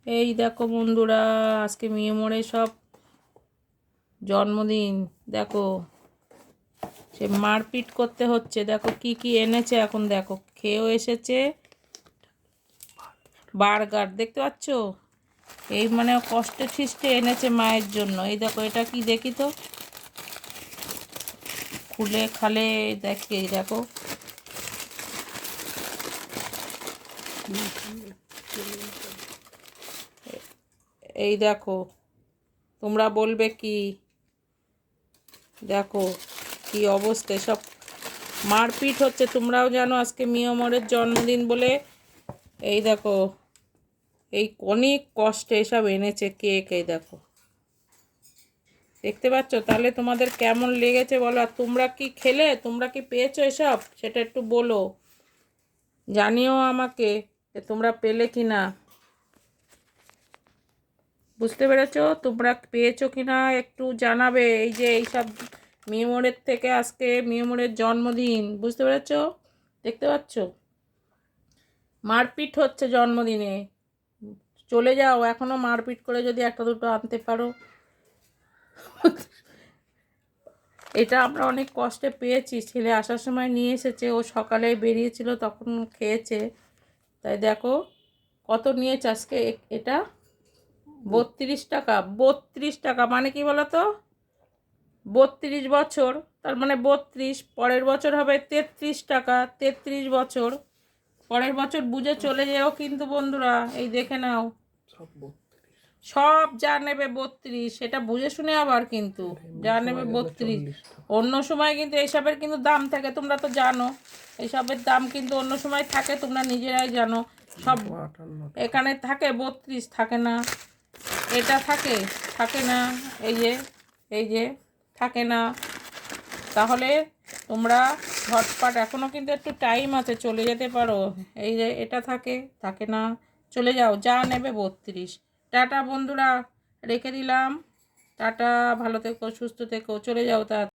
এই দেখো বন্ধুরা, আজকে মিয়মরে সব জন্মদিন। দেখো সে মারপিট করতে হচ্ছে। দেখো কি কি এনেছে এখন। দেখো খেয়েও এসেছে বার্গার, দেখতে পাচ্ছ? এই মানে কষ্টে সৃষ্টে এনেছে মায়ের জন্য। এই দেখো এটা কি দেখি তো, খুলে খালে দেখে। দেখো এই দেখো, তোমরা বলবে কি? দেখো কি অবস্থা, সব মারপিট হচ্ছে। তোমরাও জানো আজকে মিয়মরের জন্মদিন বলে। এই দেখো এই অনেক কষ্টে এসব এনেছে কেক। এই দেখো দেখতে পাচ্ছ? তাহলে তোমাদের কেমন লেগেছে বলো। আর তোমরা কি খেলে, তোমরা কি পেয়েছো এসব, সেটা একটু বলো, জানিও আমাকে যে তোমরা পেলে কি না। বুঝতে পেরেছো? তোমরা পেয়েছো কি না একটু জানাবে। এই যে এইসব মিয়মরের থেকে আজকে মিয়মরের জন্মদিন, বুঝতে পেরেছো? দেখতে পাচ্ছ মারপিট হচ্ছে জন্মদিনে। চলে যাও, এখনো মারপিট করে যদি একটা দুটো আনতে পারো। এটা আমরা অনেক কষ্টে পেয়েছি। ছেলে আসার সময় নিয়ে এসেছে, ও সকালে বেরিয়েছিল তখন খেয়েছে। তাই দেখো কত নিয়েছে আজকে এটা, 32 টাকা। 32 টাকা মানে কি বলো তো? 32 বছর, তার মানে 32, পরের বছর হবে 33 টাকা। 33 বছর, পরের বছর বুঝে চলে যেও কিন্তু বন্ধুরা। এই দেখে নাও, সব যা নেবে 32, সেটা বুঝে শুনে আবার কিন্তু যা নেবে 32। অন্য সময় কিন্তু এইসবের কিন্তু দাম থাকে, তোমরা তো জানো। এইসবের দাম কিন্তু অন্য সময় থাকে, তোমরা নিজেরাই জানো। সব এখানে থাকে 32, থাকে না। এটা থাকে, থাকে না। এই যে, এই যে থাকে না। তাহলে তোমরা ঝটপট, এখনও কিন্তু একটু টাইম আছে, চলে যেতে পারো। এই যে এটা থাকে, থাকে না। চলে যাও, যা নেবে 32। টাটা বন্ধুরা, রেখে দিলাম। টাটা, ভালো থেকো, সুস্থ থেকো, চলে যাও তা।